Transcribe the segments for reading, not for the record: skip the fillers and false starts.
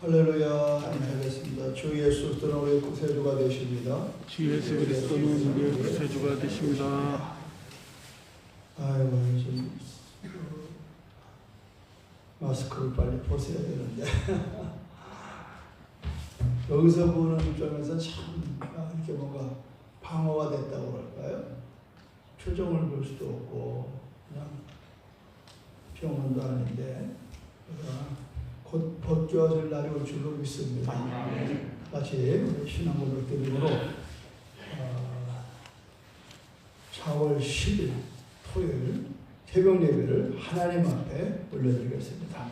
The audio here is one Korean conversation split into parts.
할렐루야. 하겠습니다. 주 예수 그리스도는 우리의 구세주가 되십니다. 주 예수 그리스도는 우리의 구세주가 되십니다. 아이고, 좀 마스크를 빨리 벗어야 되는데 여기서 보는 입장에서 참 이렇게 뭔가 방어가 됐다고 할까요? 표정을 볼 수도 없고 그냥 병원도 아닌데 곧 벗겨질 날이 올 줄로 믿습니다. 같이 신앙고백들 이름으로 4월 10일 토요일 새벽 예배를 하나님 앞에 올려드리겠습니다.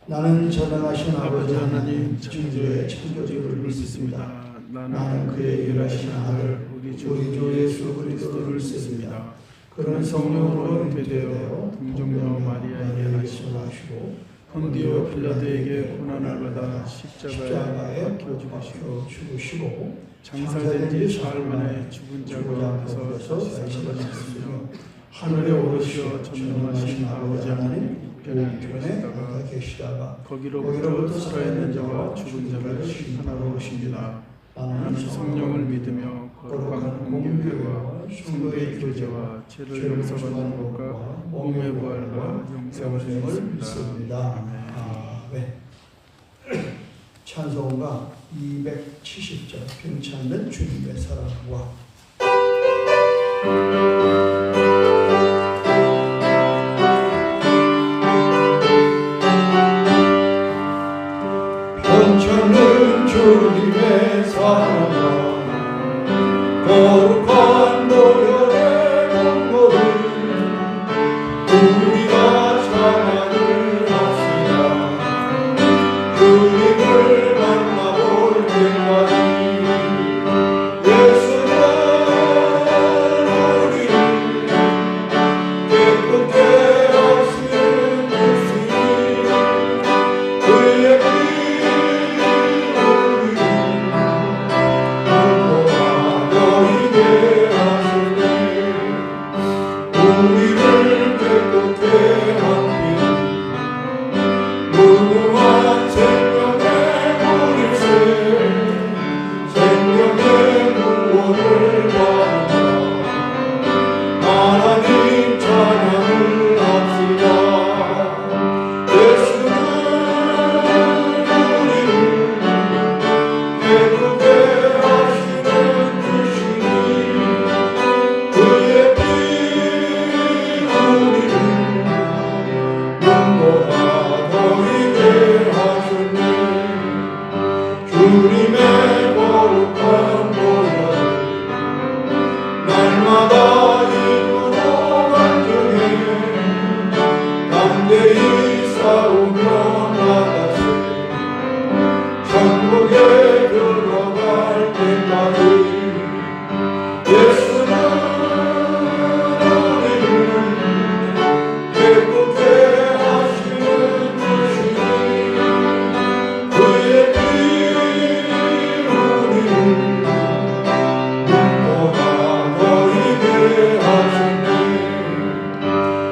나는 전능하신 아버지 하나님 창조의 창조주를 믿습니다. 나는 그의 일하신 아들 우리 주 예수 그리스도를 믿습니다. 그는 성령으로 잉태되어 동정녀 마리아에게 나시고 본디오 빌라도에게 고난을 받아 십자가에 박혀 죽으시고 장사된 지 사흘 만에 죽은 자 가운데서 살아나셨으며 하늘에 오르시어 전능하신 아버지 하나님 우편에 계시다가 거기로부터 살아있는 자와 죽은 자를 심판하러 오십니다. 나는 성령을 믿으며 거룩한 공교회와 성도의 교제와 죄를 용서받는 것과 몸의 부활과 영생을 믿습니다. 아멘. 찬송가 270절 병찬된 주님의 사랑과 병찬된 주님의 사랑과 거룩한 노열의 공로를 우리가 찬양을 합시다. 주님을 만나볼 때까지 예수는 우리를 깨끗게 하시는 주님 그의 우리를 깨끗게 하신 무궁한 생명의 물일새 생명의 구원을 받아 하나님 찬양을 합시다. 예수는 우리를 깨끗게 하시는 주시니 그의 주님의 거룩한 보혈 날마다 이루어 간증해 담대히 싸우며 나가세 천국에 들어갈 때까지 예수는 우리를 깨끗게 하시는 주시니 그의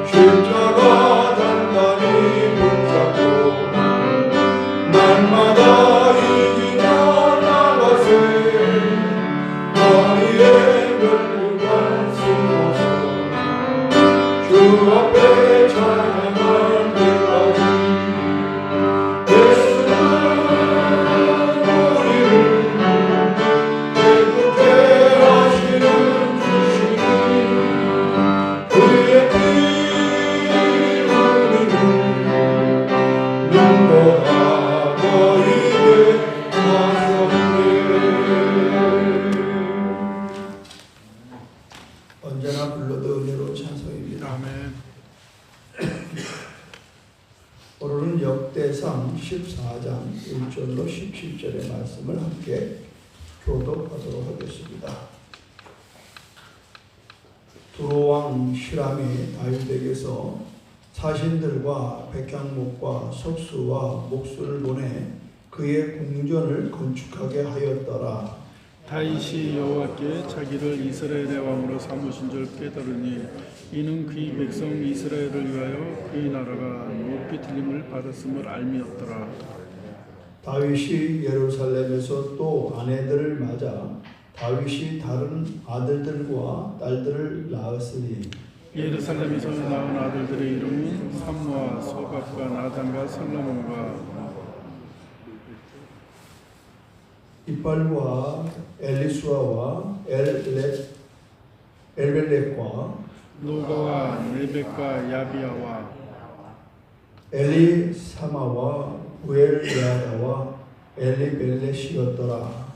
십자가 단단히 붙잡고 날마다 이기며 나가세 머리에 면류관 심어서 주 앞에 찬양할 때까지 예수는 우리를 깨끗게 하시는 주시니 그의 눈보다 보이게 하셨네. 언제나 불러도 은혜로운 찬송입니다. 아멘. 오늘은 역대상 14장 1절로 17절의 말씀을 함께 교독하도록 하겠습니다. 두로왕 히람이 다윗에게서 사신들과 백향목과 석수와 목수를 보내 그의 궁전을 건축하게 하였더라. 다윗이 여호와께 자기를 이스라엘의 왕으로 삼으신 줄 깨달으니 이는 그의 백성 이스라엘을 위하여 그의 나라가 높이 틀림을 받았음을 알미었더라. 다윗이 예루살렘에서 또 아내들을 맞아 다윗이 다른 아들들과 딸들을 낳았으니 예루살렘에서 낳은 아들들의 이름은 삼무와 소갑과 나단과 솔로몬과 이빨과 엘리수아와 엘벨렉과 노가와 레벡과 야비야와 엘리사마와 우엘야다와 엘리벨렛이었더라.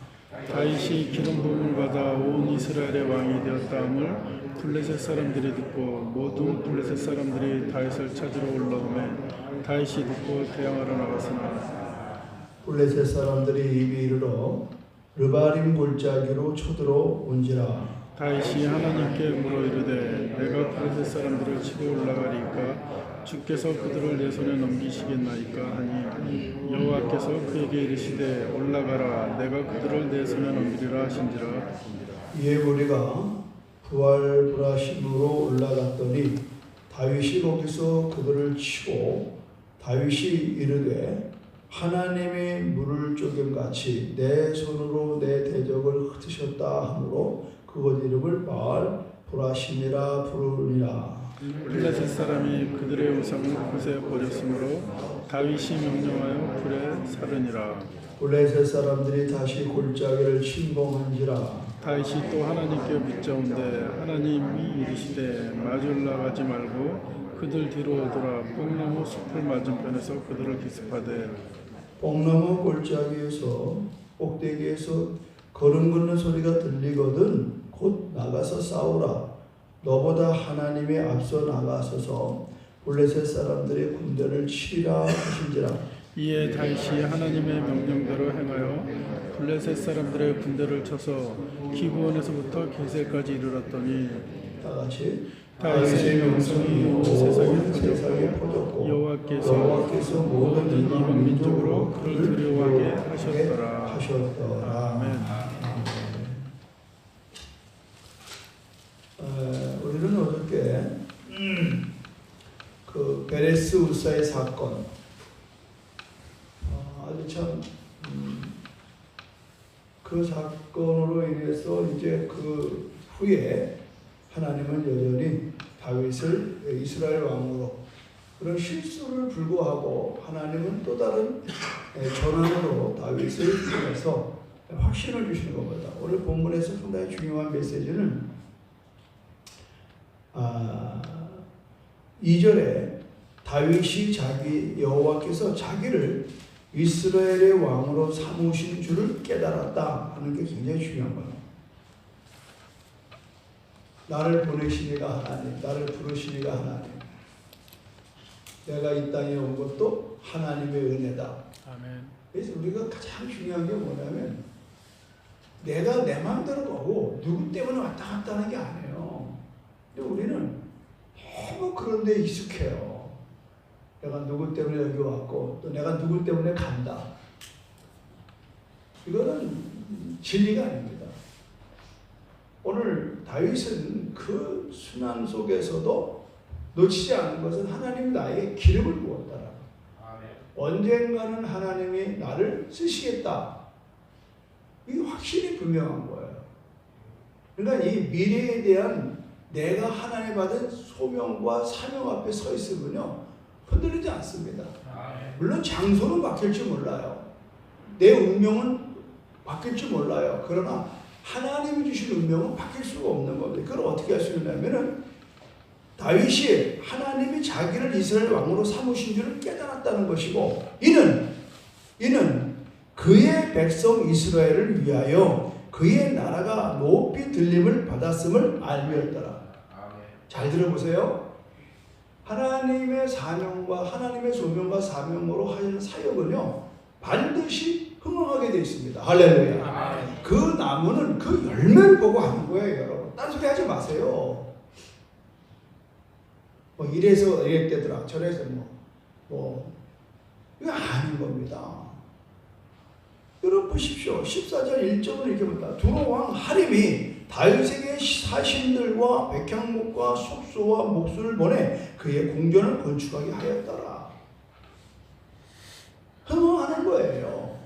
다윗이 기름 부음을 받아 온 이스라엘의 왕이 되었다함을 블레셋 사람들이 듣고 모든 블레셋 사람들이 다윗을 찾으러 올라오매 다윗이 듣고 대항하러 나갔으나 블레셋 사람들이 입이 이르러 르바림 골짜기로 쳐들어 온지라. 다윗이 하나님께 물어 이르되 내가 블레셋 사람들을 치러 올라가리까 주께서 그들을 내 손에 넘기시겠나이까 하니 여호와께서 그에게 이르시되 올라가라 내가 그들을 내 손에 넘기리라 하신지라. 이에 우리가 부활브라심으로 올라갔더니 다윗이 거기서 그들을 치고 다윗이 이르되 하나님이 물을 쪼금같이 내 손으로 내 대적을 흩으셨다 하므로 그곳 이름을 바알브라심이라 부르니라. 블레셋 사람이 그들의 우상을 그새 버렸으므로 다윗이 명령하여 불에 사르니라. 블레셋 사람들이 다시 골짜기를 침공한지라. 다윗이 또 하나님께 묻자온데 하나님이 이르시되 마주 올라가지 말고 그들 뒤로 돌아 뽕나무 숲을 맞은편에서 그들을 기습하되 뽕나무 골짜기에서 꼭대기에서 걸음 걷는 소리가 들리거든 곧 나가서 싸우라. 너보다 하나님이 앞서 나가서서 블레셋 사람들의 군대를 치리라 하신지라. 이에 다윗이 하나님의 명령대로 행하여 블레셋 사람들의 군대를 쳐서 기브온에서부터 게셀까지 이르렀더니 다같이 다윗의 명성이 온 세상에 퍼졌고 여호와께서 모든 이방 민족으로 그를 두려워하게 하셨더라. 아멘. 우리는 어저께 그 베레스 울사의 사건 아주 참 그 사건으로 인해서 이제 그 후에 하나님은 여전히 다윗을 이스라엘 왕으로 그런 실수를 불구하고 하나님은 또 다른 전환으로 다윗을 통해서 확신을 주시는 겁니다. 오늘 본문에서 상당히 중요한 메시지는 2절에 다윗이 여호와께서 자기를 이스라엘의 왕으로 삼으신 줄을 깨달았다 하는 게 굉장히 중요한 거예요. 나를 보내시니가 하나님, 나를 부르시니가 하나님. 내가 이 땅에 온 것도 하나님의 은혜다. 아멘. 그래서 우리가 가장 중요한 게 뭐냐면 내가 내 마음대로 가고 누구 때문에 왔다 갔다 하는 게 아니에요. 근데 우리는 너무 그런 데 익숙해요. 내가 누구 때문에 여기 왔고 또 내가 누구 때문에 간다. 이거는 진리가 아닙니다. 오늘 다윗은 그 순환 속에서도 놓치지 않은 것은 하나님 나에게 기름을 부었다. 언젠가는 하나님이 나를 쓰시겠다. 이 확신이 분명한 거예요. 그러니까 이 미래에 대한 내가 하나님 받은 소명과 사명 앞에 서 있으면요 흔들리지 않습니다. 물론 장소는 바뀔지 몰라요. 내 운명은 바뀔지 몰라요. 그러나 하나님이 주신 운명은 바뀔 수가 없는 겁니다. 그걸 어떻게 할 수 있냐면은 다윗이 하나님이 자기를 이스라엘 왕으로 삼으신 줄을 깨달았다는 것이고 이는 그의 백성 이스라엘을 위하여 그의 나라가 높이 들림을 받았음을 알미었더라. 잘 들어보세요. 하나님의 사명과 하나님의 소명과 사명으로 하는 사역은요 반드시 흥황하게 되어 있습니다. 할렐루야. 그 나무는 그 열매를 보고 하는 거예요, 여러분. 딴 소리 하지 마세요. 뭐 이래서 이랬대더라, 저래서 뭐 이거 아닌 겁니다. 여러분 보십시오. 14절 1절을 이렇게 봅니다. 두로왕 하림이 다윗에게 사신들과 백향목과 숙소와 목수를 보내 그의 궁전을 건축하게 하였더라. 흥황하는 거예요.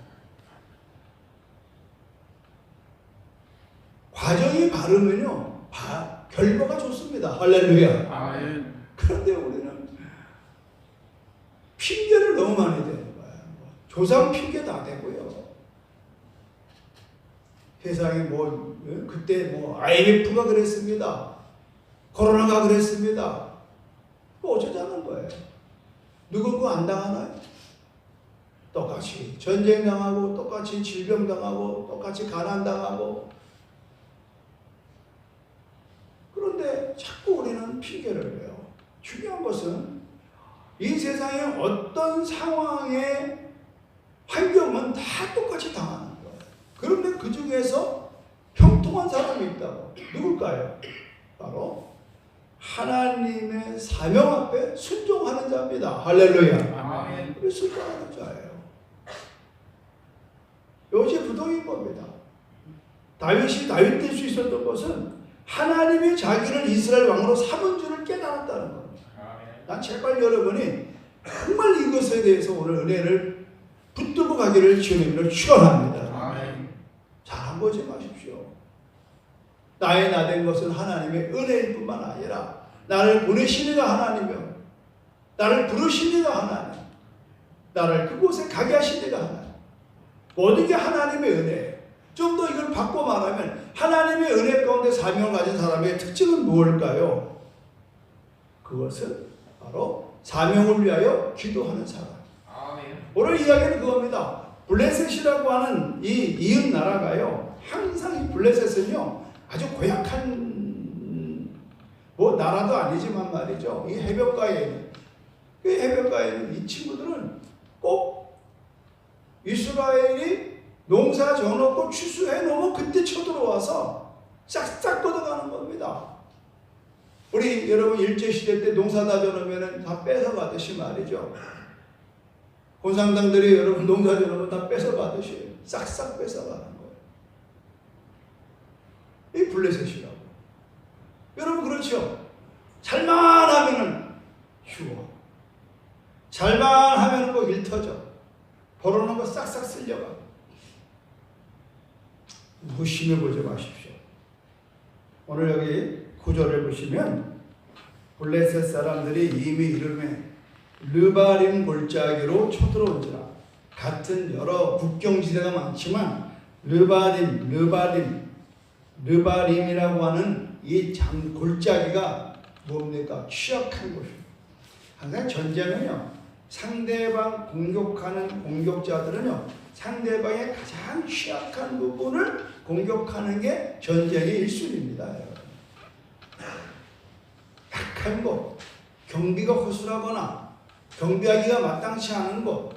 바르면요 결과가 좋습니다. 할렐루야. 아멘. 그런데 우리는 핑계를 너무 많이 대는 거예요. 조상 핑계 다 대고요. 세상에 그때 IMF가 그랬습니다. 코로나가 그랬습니다. 어쩌자는 거예요. 누구 그거 안 당하나요? 똑같이 전쟁 당하고, 똑같이 질병 당하고, 똑같이 가난 당하고. 그런데 자꾸 우리는 핑계를 내요. 중요한 것은 이 세상의 어떤 상황의 환경은 다 똑같이 당하는 거예요. 그런데 그 중에서 형통한 사람이 있다고. 누굴까요? 바로 하나님의 사명 앞에 순종하는 자입니다. 할렐루야. 우리 순종하는 자예요. 이것이 부동인 겁니다. 다윗이 다윗 될 수 있었던 것은 하나님이 자기를 이스라엘 왕으로 삼은 줄을 깨달았다는 겁니다. 난 제발 여러분이 정말 이것에 대해서 오늘 은혜를 붙들고 가기를 주님으로 축원합니다. 잘한 거지 마십시오. 나의 나된 것은 하나님의 은혜일 뿐만 아니라 나를 보내신 이가 하나님이요, 나를 부르신 이가 하나님, 나를 그곳에 가게 하신 이가 하나님. 모든 게 하나님의 은혜예요. 좀 더 이걸 바꿔 말하면 하나님의 은혜 가운데 사명을 가진 사람의 특징은 무엇일까요? 그것은 바로 사명을 위하여 기도하는 사람. 오늘 이야기는 그겁니다. 블레셋이라고 하는 이 이웃 나라가요, 항상 이 블레셋은요 아주 고약한 나라도 아니지만 말이죠. 이 해변가에 있는, 그 해변가에 있는 이 친구들은 꼭 이스라엘이 농사 져놓고 추수해 놓으면 그때 쳐들어와서 싹싹 걷어가는 겁니다. 우리 여러분 일제시대 때 농사 다 져놓으면 다 뺏어가듯이 말이죠. 공산당들이 여러분 농사 져놓으면 다 뺏어가듯이 싹싹 뺏어가는 거예요. 이 블레셋이라고. 여러분 그렇죠? 잘만 하면은 휴어, 잘만 하면은 뭐 일 터져, 벌어놓은 거 싹싹 쓸려가. 무심해 보지 마십시오. 오늘 여기 구절을 보시면 블레셋 사람들이 이미 이름에 르바림 골짜기로 쳐들어온지라. 같은 여러 국경지대가 많지만 르바림이라고 하는 이 골짜기가 뭡니까? 취약한 곳입니다. 항상 전쟁은요, 상대방 공격하는 공격자들은요, 상대방의 가장 취약한 부분을 공격하는 게 전쟁의 1순위입니다. 약한 곳, 경비가 허술하거나 경비하기가 마땅치 않은 곳.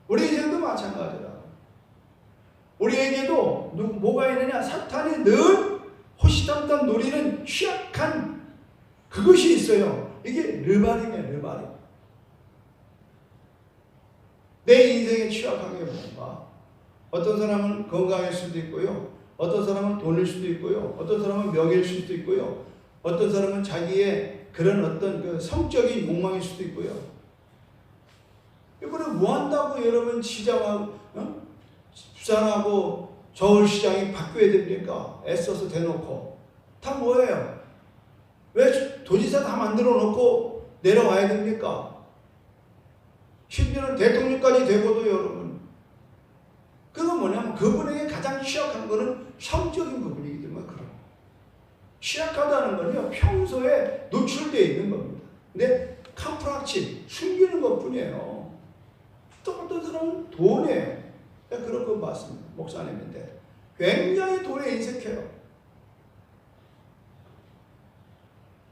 우리 인생도 마찬가지다. 우리에게도 뭐가 있느냐? 사탄이 늘 호시탐탐 노리는 취약한 그것이 있어요. 이게 르바림이에요. 르바림. 내 인생에 취약한 게 뭔가? 어떤 사람은 건강일 수도 있고요, 어떤 사람은 돈일 수도 있고요, 어떤 사람은 명예일 수도 있고요, 어떤 사람은 자기의 그런 어떤 그 성적인 욕망일 수도 있고요. 이번에 뭐 한다고 여러분 시장하고 부산하고 서울시장이 바뀌어야 됩니까? 애써서 대놓고 다 뭐예요? 왜 도지사 다 만들어 놓고 내려와야 됩니까? 심지어는 대통령까지 되고도 여러분, 그건 뭐냐면 그분에게 가장 취약한 거는 성적인 부분이기 때문에 그래요. 취약하다는 건요, 평소에 노출되어 있는 겁니다. 근데 카프락치, 숨기는 것 뿐이에요. 또 어떤 사람은 돈이에요. 그런 거 봤습니다. 목사님인데 굉장히 돈에 인색해요.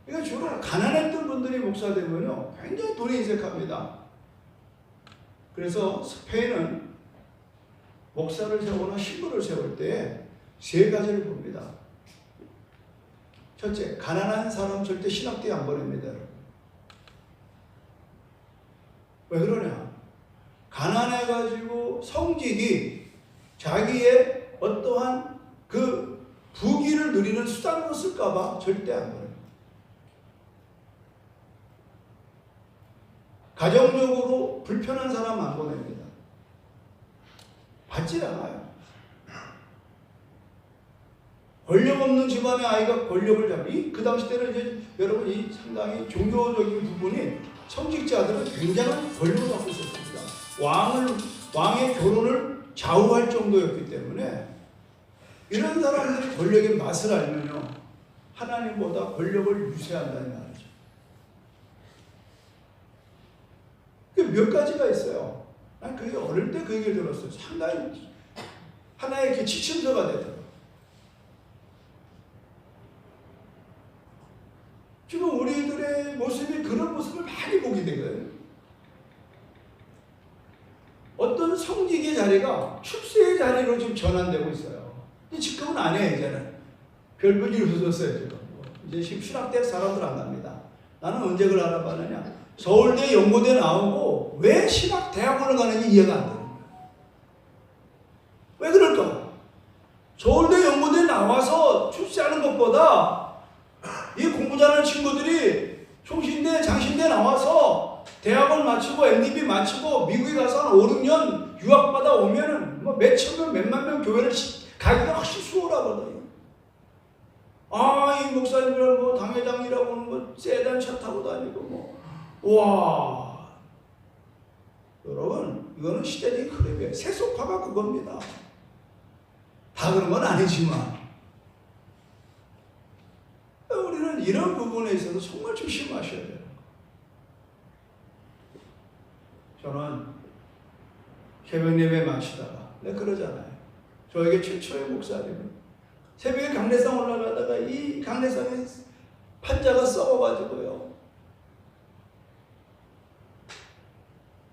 그러니까 주로 가난했던 분들이 목사 되면요, 굉장히 돈에 인색합니다. 그래서 스페인은 목사를 세우거나 신부를 세울 때 세 가지를 봅니다. 첫째, 가난한 사람 절대 신학대에 안 보냅니다. 왜 그러냐? 가난해가지고 성직이 자기의 어떠한 그 부귀를 누리는 수단으로 쓸까봐 절대 안 보냅니다. 가정적으로 불편한 사람 안 보냅니다. 받지 않아요. 권력 없는 집안의 아이가 권력을 잡니? 그 당시 때는 이제 여러분 이 상당히 종교적인 부분이 성직자들은 굉장한 권력을 갖고 있었습니다. 왕의 결혼을 좌우할 정도였기 때문에 이런 사람들이 권력의 맛을 알면요 하나님보다 권력을 유세한다는 말이죠. 몇 가지가 있어요. 난 그게 어릴 때 그 얘기를 들었어요. 상당히 하나의 이렇게 지침서가 되더라고요. 지금 우리들의 모습이 그런 모습을 많이 보게 되거든요. 어떤 성직의 자리가 축세의 자리로 지금 전환되고 있어요. 지금은 안 해요, 이제는. 별볼일 없어졌어요, 지금. 이제 신학대 사람들 안 갑니다. 나는 언제 그걸 알아봤느냐. 서울대, 연고대 나오고 왜 신학대학원을 가는지 이해가 안 되는 거예요. 왜 그럴까? 서울대, 연고대 나와서 출세하는 것보다 이 공부 잘하는 친구들이 총신대, 장신대 나와서 대학원 마치고 MDB 마치고 미국에 가서 한 5, 6년 유학받아 오면은 뭐 몇천 명, 몇만 명 교회를 가기가 훨씬 수월하거든요. 아, 이 목사님이랑 뭐 당회장이라고는 뭐 세단 차 타고 다니고 뭐. 와. 여러분, 이거는 시대적인 흐름이에요. 세속화가 그겁니다. 다 그런 건 아니지만. 우리는 이런 부분에 있어서 정말 조심하셔야 돼요. 저는 새벽 예배 마치다가 내가 그러잖아요. 저에게 최초의 목사님은 새벽에 강례상 올라가다가 이 강례상에 판자가 썩어가지고요.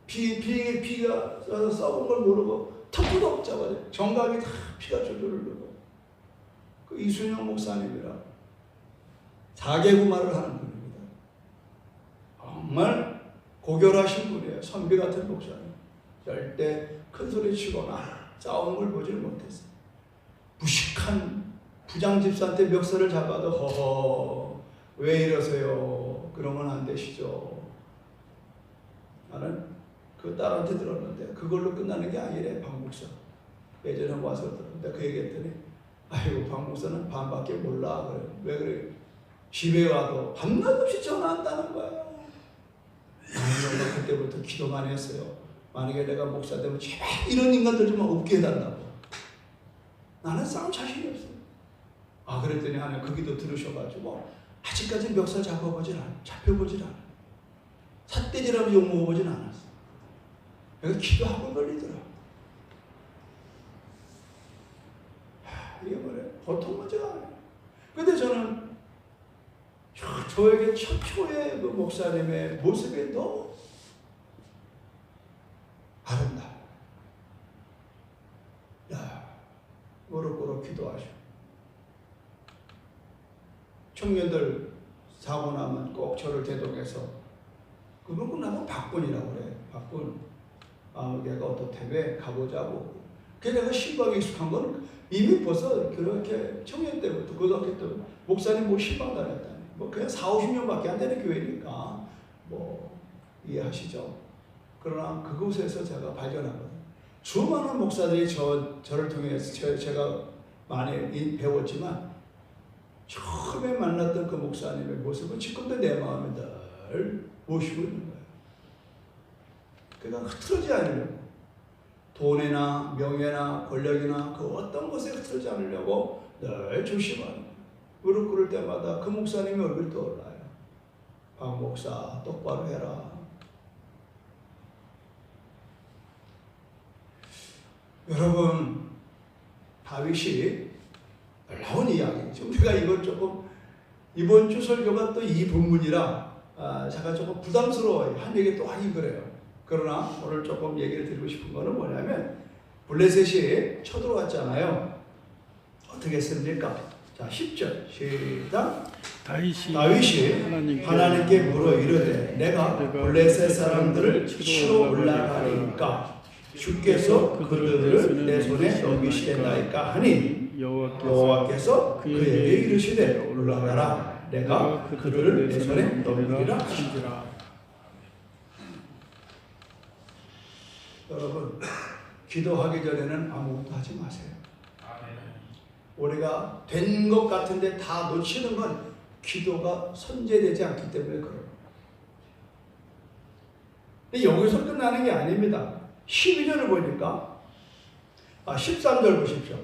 비가 썩은 걸 모르고 턱도 없자마자 정강이 다 피가 줄줄 흐르고 그 이순영 목사님이라 4개구마를 하는 분입니다. 정말 고결하신 분이에요. 선비 같은 목사님. 절대 큰 소리 치거나 싸우는 걸 보질 못했어요. 무식한 부장 집사한테 멱살을 잡아도 허허 왜 이러세요? 그러면 안 되시죠. 나는 그 딸한테 들었는데 그걸로 끝나는 게 아니래. 박 목사 예전에 와서 들었는데 그 얘기했더니 아이고 박 목사는 반밖에 몰라. 그래. 왜 그래? 집에 와도 밤낮 없이 전화한다는 거예요. 나는 그때부터 기도 많이 했어요. 만약에 내가 목사 되면 제발 이런 인간들 좀 없게 해달라고. 나는 싸움 자신이 없어요. 아 그랬더니 하나 그 기도 들으셔가지고 아직까지 멱살 잡혀보질 않아. 삿대질하면 욕먹어보진 않았어. 내가 기도하고 걸리더라. 이게 뭐래? 보통 문제가 아니에요. 근데 저는 저에게 최초의 그 목사님의 모습이 너무 아름다워. 야, 무릎 꿇어 기도하셔. 청년들 사고 나면 꼭 저를 대동해서 그분 끝나면 박군이라고 그래. 박군. 아, 걔가 어떻다며 가보자고. 걔네가 신방에 익숙한 건 이미 벌써 그렇게 청년 때부터 고등학교 때 목사님 뭐 신방 다녔다니. 뭐 그냥 4, 50년밖에 안 되는 교회니까 뭐 이해하시죠? 그러나 그곳에서 제가 발견하거든요. 수많은 목사들이 저를 통해서 제가 많이 배웠지만 처음에 만났던 그 목사님의 모습은 지금도 내 마음에 늘 모시고 있는 거예요. 그러니까 흐트러지지 않으려고 돈이나 명예나 권력이나 그 어떤 것에 흐트러지지 않으려고 늘 조심하는 거예요. 무릎 꿇을 때마다 그 목사님의 얼굴이 떠올라요. 박 목사 똑바로 해라. 여러분 다윗이 놀라운 이야기죠. 우리가 이걸 조금 이번 주 설교가 또 이 본문이라 제가 조금 부담스러워요. 한 얘기 또 하긴 그래요. 그러나 오늘 조금 얘기를 드리고 싶은 거는 뭐냐면 블레셋이 쳐들어왔잖아요. 어떻게 했습니까? 자, 10절 시작. 다윗이 하나님께 물어 이르되 내가 블레셋 사람들을 치러 올라가리까 주께서 그들을 내 손에 넘기시겠나이까 하니 여호와께서 그에게 이르시되 올라가라. 내가 그들을 내 손에 넘기리라 하시니라. 여러분 기도하기 전에는 아무것도 하지 마세요. 우리가 된 것 같은데 다 놓치는 건 기도가 선제되지 않기 때문에 그래요. 근데 여기서 끝나는 게 아닙니다. 12절을 보니까 13절 보십시오.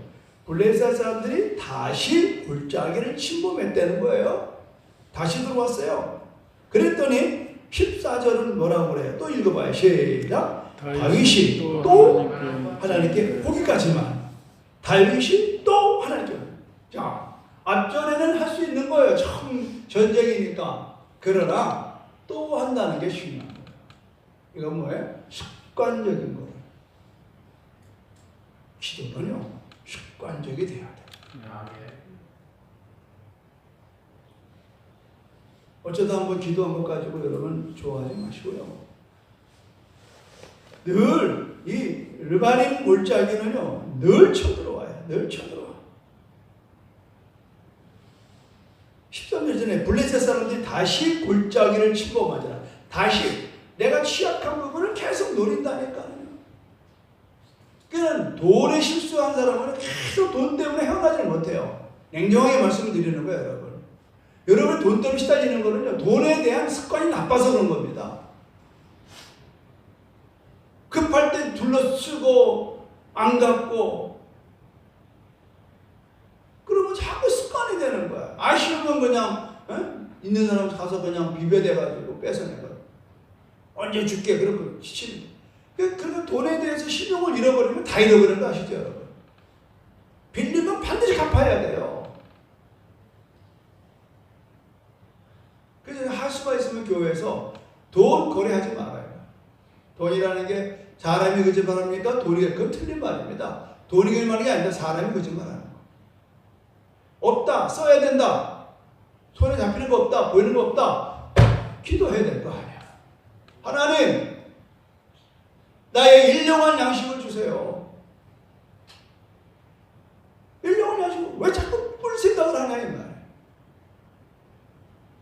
블레셋 사람들이 다시 골짜기를 침범했다는 거예요. 다시 들어왔어요. 그랬더니 14절은 뭐라고 그래요? 또 읽어봐요. 시작. 다윗이 또 하나님께 보기까지만. 다윗이 또 하나님께. 자, 앞전에는 할 수 있는 거예요. 전쟁이니까. 그러나 또 한다는 게 중요한 거예요. 이건 뭐예요? 습관적인 거예요. 기도는요, 습관적이 돼야 돼요. 어쩌다 한번 기도한 것 가지고 여러분 좋아하지 마시고요. 늘 이 르바님 골짜기는요, 늘 쳐들어와요. 늘 쳐들어와. 13년 전에 블레셋 사람들이 다시 골짜기를 침범하잖아. 다시 내가 취약한 부분을 계속 노린다니까요. 그냥 돈에 실수한 사람은 계속 돈 때문에 헤어나지를 못해요. 냉정하게 말씀을 드리는 거예요, 여러분. 여러분 돈 때문에 시달리는 거는요, 돈에 대한 습관이 나빠서 그런 겁니다. 급할 때 둘러쓰고 안 갚고 그러면 자꾸 습관이 되는 거야. 아쉬우면 그냥 있는 사람 가서 그냥 비벼대가지고 뺏어내고 언제 줄게 그러고 치치는. 그러면 돈에 대해서 신용을 잃어버리면 다 잃어버리는 거 아시죠, 여러분? 빌리면 반드시 갚아야 돼요. 그래서 할 수가 있으면 교회에서 돈 거래하지 말아요. 돈이라는 게 사람이 거짓말합니까? 돈이 그건 틀린 말입니다. 돈이 거짓말하는 게 아니라 사람이 거짓말하는 거. 없다, 써야 된다. 손에 잡히는 거 없다, 보이는 거 없다. 기도해야 될 거 아니야. 하나님, 나의 일용할 양식을 주세요. 일용할 양식을 왜 자꾸 꿀 생각을 하냐 이 말이에요.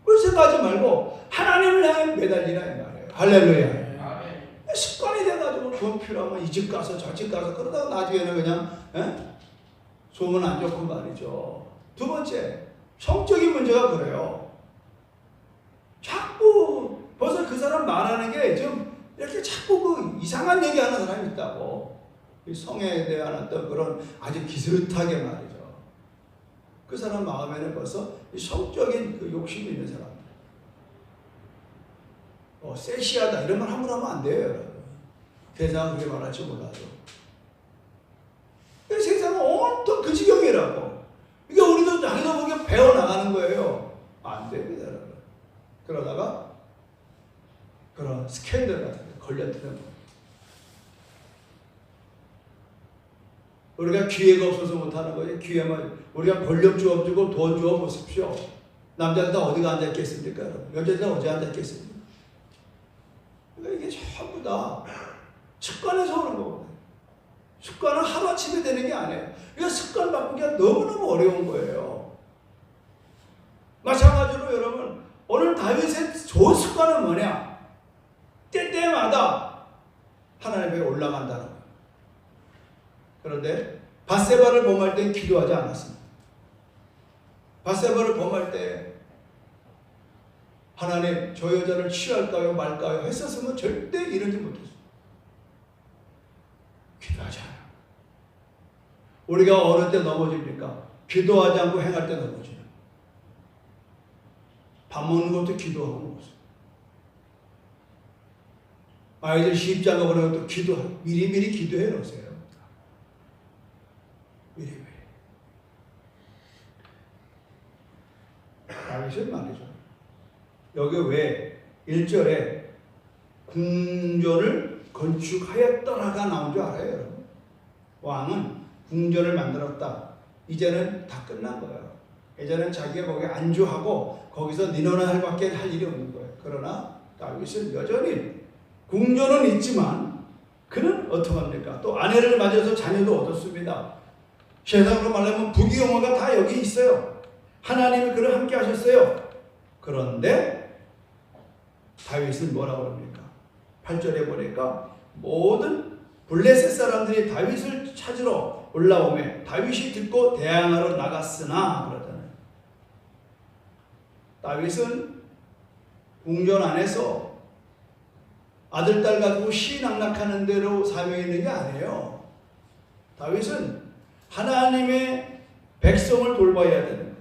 꿀 생각하지 말고 하나님을 향해 매달리라 이 말이에요. 할렐루야. 습관이 돼가지고 돈 필요하면 이 집 가서 저 집 가서 그러다가 나중에는 그냥 소문 안 좋고 말이죠. 두 번째, 성적인 문제가 그래요. 자꾸 벌써 그 사람 말하는 게 좀 이렇게 자꾸 그 이상한 얘기하는 사람이 있다고. 이 성에 대한 어떤 그런 아주 기스릇하게 말이죠. 그 사람 마음에는 벌써 이 성적인 그 욕심이 있는 사람. 섹시하다 이런 말 함부로 하면 안 돼요, 여러분. 세상은 그렇게 말할지 몰라도. 세상은 온통 그 지경이라고. 그러니까 우리도 자기도 보기에 배워나가는 거예요. 안 됩니다, 여러분. 그러다가 그런 스캔들 같은 데 걸려드는 거예요. 우리가 기회가 없어서 못하는 거예요. 기회만 우리가 권력 주어 주고 돈 주어 보십시오. 남자들 다 어디가 앉아있겠습니까, 여러분? 여자들 어디 앉아있겠습니까? 그러니까 이게 전부 다 습관에서 오는 거거든요. 습관은 하루아침에 되는 게 아니에요. 그러니까 습관 바꾸기가 너무너무 어려운 거예요. 마찬가지로 여러분, 오늘 다윗의 좋은 습관은 뭐냐? 때때마다 하나님 앞에 올라간다는 거예요. 그런데 밧세바를 범할 때 기도하지 않았습니다. 밧세바를 범할 때 하나님 저 여자를 취할까요 말까요 했었으면 절대 이러지 못했어요. 기도하지 않아요. 우리가 어느 때 넘어집니까? 기도하지 않고 행할 때 넘어져요. 밥 먹는 것도 기도하고 먹었어요. 아이들 시집장가 보내는 것도 미리미리 기도해 놓으세요. 미리미리. 다윗은 말이죠. 여기 왜 1절에 궁전을 건축하였더라가 나온 줄 알아요, 여러분? 왕은 궁전을 만들었다. 이제는 다 끝난 거예요. 예전엔 자기가 거기에 안주하고 거기서 니노나 밖에 할 일이 없는 거예요. 그러나 다윗은 여전히 궁전은 있지만 그는 어떡합니까? 또 아내를 맞아서 자녀도 얻었습니다. 세상으로 말하면 부귀영화가 다 여기 있어요. 하나님이 그를 함께 하셨어요. 그런데 다윗은 뭐라고 합니까? 8절에 보니까 모든 블레셋 사람들이 다윗을 찾으러 올라오매 다윗이 듣고 대항하러 나갔으나 그러잖아요. 다윗은 궁전 안에서 아들, 딸 가지고 시낙락하는 대로 사명이 있는 게 아니에요. 다윗은 하나님의 백성을 돌봐야 되는 거예요.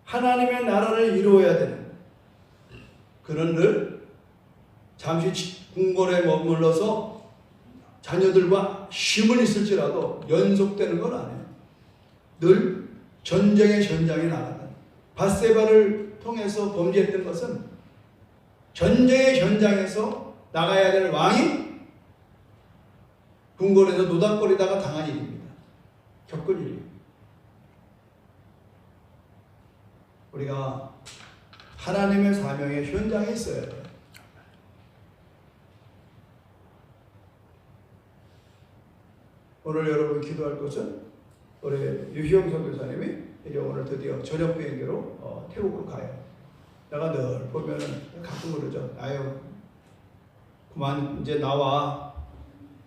하나님의 나라를 이루어야 되는 거예요. 그는 늘 잠시 궁궐에 머물러서 자녀들과 쉼은 있을지라도 연속되는 건 아니에요. 늘 전쟁의 현장에 나간다. 밧세바를 통해서 범죄했던 것은 전쟁의 현장에서 나가야 될 왕이 궁궐에서 노닥거리다가 당한 일입니다. 겪은 일입니다. 우리가 하나님의 사명의 현장에 있어야 돼요. 오늘 여러분 기도할 것은 우리 유희영 선교사님이 이제 오늘 드디어 저녁 비행기로 태국으로 가요. 내가 늘 보면은 가끔 그러죠. 아유, 그만 이제 나와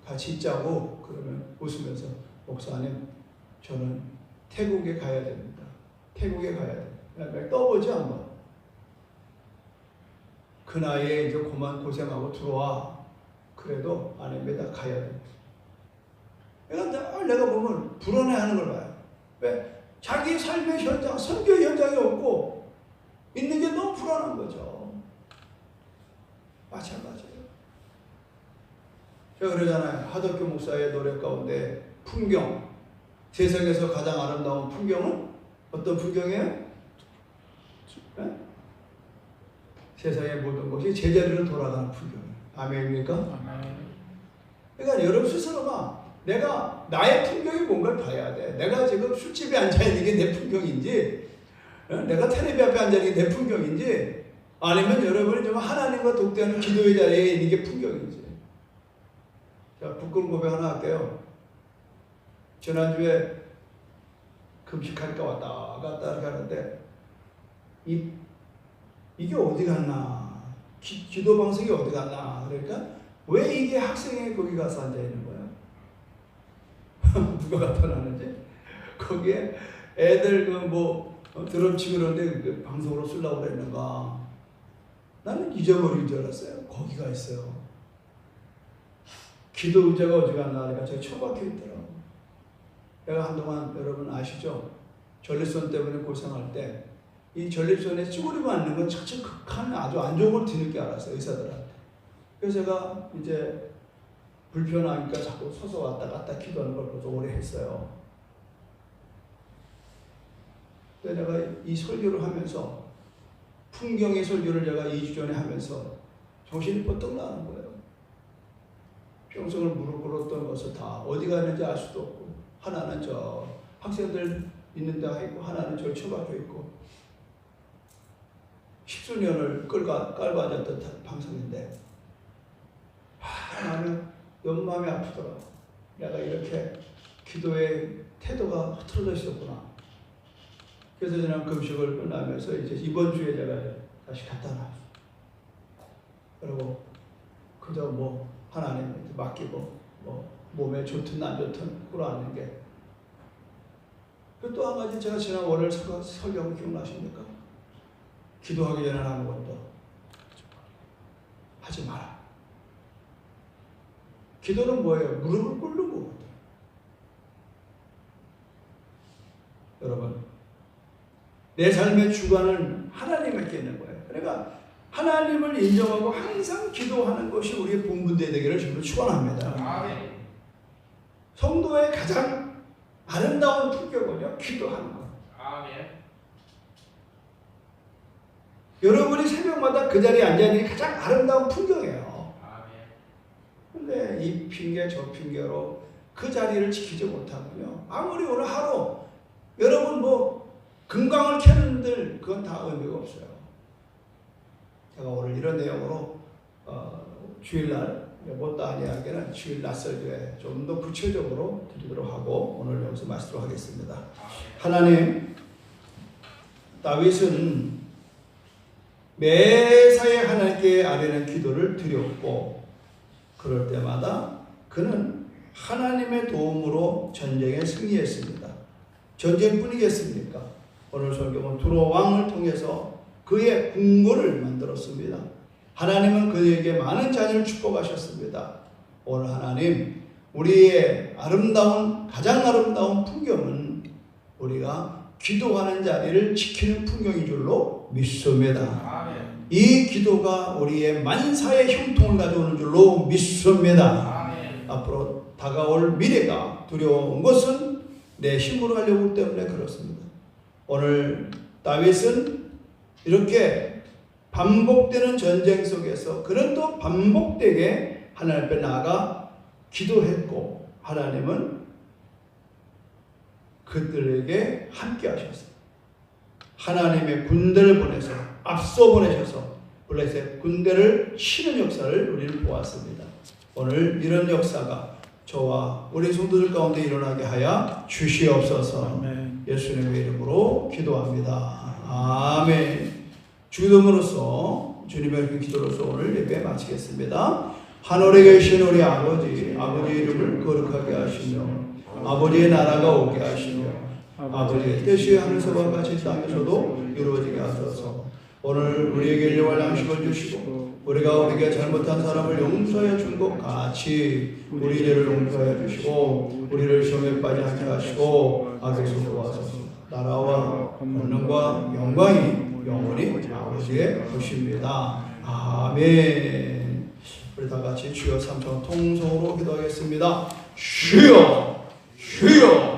같이 있자고. 그러면 웃으면서 목사님 저는 태국에 가야 됩니다. 태국에 가야 됩니다. 떠보지 한번. 그 나이에 이제 그만 고생하고 들어와. 그래도 아닙니다. 가야 됩니다. 내가 보면 불안해하는 걸 봐요. 왜? 자기 삶의 현장, 선교 현장이 없고 있는 게 너무 불안한 거죠. 마찬가지예요. 제가 그러잖아요. 하덕규 목사의 노래 가운데 풍경, 세상에서 가장 아름다운 풍경은 어떤 풍경이에요? 네? 세상의 모든 것이 제자리로 돌아가는 풍경이에요. 아멘입니까? 아멘. 그러니까 여러분 스스로가 내가 나의 풍경이 뭔가를 봐야 돼. 내가 지금 술집에 앉아있는 게 내 풍경인지, 내가 텔레비 앞에 앉아있는 게 내 풍경인지, 아니면 여러분이 좀 하나님과 독대하는 기도의 자리에 있는 게 풍경인지. 자, 부끄러운 고백 하나 할게요. 지난주에 금식하니까 왔다 갔다 이렇게 하는데 이게 어디 갔나? 기도 방송이 어디 갔나? 그러니까 왜 이게 학생이 거기 가서 앉아 있는 거야? 누가 갖다 놨는지? 거기에 애들 드럼 치고 그러는데 그 방송으로 쓰려고 그랬는가? 나는 잊어버린 줄 알았어요. 거기가 있어요. 기도 의자가 어디 갔나? 그러니까 저기 처박혀 있더라고. 내가 한동안 여러분 아시죠? 전립선 때문에 고생할 때 이 전립선에 쭈그리고 앉는 건 자칫 극한 아주 안 좋은 걸 뒤늦게 알았어요. 의사들한테. 그래서 제가 이제 불편하니까 자꾸 서서 왔다 갔다 기도하는 걸 벌써 오래 했어요. 근데 내가 이 설교를 하면서 풍경의 설교를 제가 2주 전에 하면서 정신이 번뜩 나는 거예요. 평생을 무릎 꿇었던 것을 다 어디 갔는지 알 수도 없고, 하나는 저 학생들 있는 데가 있고 하나는 저 처박혀 있고 10수년을 깔아졌던 방송인데 나는 너무 마음이 아프더라. 내가 이렇게 기도의 태도가 흐트러져 있었구나. 그래서 지난 금식을 끝나면서 이제 이번 주에 제가 다시 갖다 놨어요. 그리고 그저 하나님한테 맡기고 몸에 좋든 안 좋든 끌어안는 게. 또 한 가지 제가 지난 월요일 설교하고 기억나십니까? 기도하기 전에 아무것도 하지 마라. 기도는 뭐예요? 무릎을 꿇는 거거든요. 여러분, 내 삶의 주관은 하나님에게 있는 거예요. 그러니까 하나님을 인정하고 항상 기도하는 것이 우리의 본분대 되기를 주로 축원합니다. 아멘. 성도의 가장 아름다운 풍경은요, 기도하는 것. 아멘. 여러분이 새벽마다 그 자리에 앉아있는 게 가장 아름다운 풍경이에요. 근데 이 핑계 저 핑계로 그 자리를 지키지 못하면요, 아무리 오늘 하루 여러분 금강을 캐는들 그건 다 의미가 없어요. 제가 오늘 이런 내용으로 주일날 못다 아니하게는 주일 낮설교에 좀 더 구체적으로 드리도록 하고 오늘 여기서 마치도록 하겠습니다. 하나님, 다윗은 매사에 하나님께 아뢰는 기도를 드렸고, 그럴 때마다 그는 하나님의 도움으로 전쟁에 승리했습니다. 전쟁뿐이겠습니까? 오늘 성경은 두로 왕을 통해서 그의 궁궐을 만들었습니다. 하나님은 그에게 많은 자녀를 축복하셨습니다. 오늘 하나님 우리의 가장 아름다운 풍경은 우리가 기도하는 자리를 지키는 풍경인 줄로 믿습니다. 이 기도가 우리의 만사의 형통을 가져오는 줄로 믿습니다. 앞으로 다가올 미래가 두려운 것은 내 힘으로 하려고 하기 때문에 그렇습니다. 오늘 다윗은 이렇게 반복되는 전쟁 속에서 그는 또 반복되게 하나님 앞에 나아가 기도했고 하나님은 그들에게 함께 하셨어요. 하나님의 군대를 보내서 앞서 보내셔서 블레셋 군대를 치는 역사를 우리는 보았습니다. 오늘 이런 역사가 저와 우리 성도들 가운데 일어나게 하여 주시옵소서. 아멘. 예수님의 이름으로 기도합니다. 아멘. 주기도문으로서 주님의 기도로서 오늘 예배 마치겠습니다. 하늘에 계신 우리 아버지 이름을 거룩하게 하시며 아버지의 나라가 오게 하시며 아버지의 뜻이 하늘에서와 같이 땅에서도 이루어지게 하소서. 오늘 우리에게 일용할 양식을 주시고 우리가 우리에게 잘못한 사람을 용서해 준 것 같이 우리 죄를 용서해 주시고 우리를 시험에 빠지지 않게 하시고 악에서 구하소서. 나라와 권능과 영광이 영원히 아버지의 것입니다. 아멘. 우리 다 같이 주여 삼천 통성으로 기도하겠습니다. 주여 주여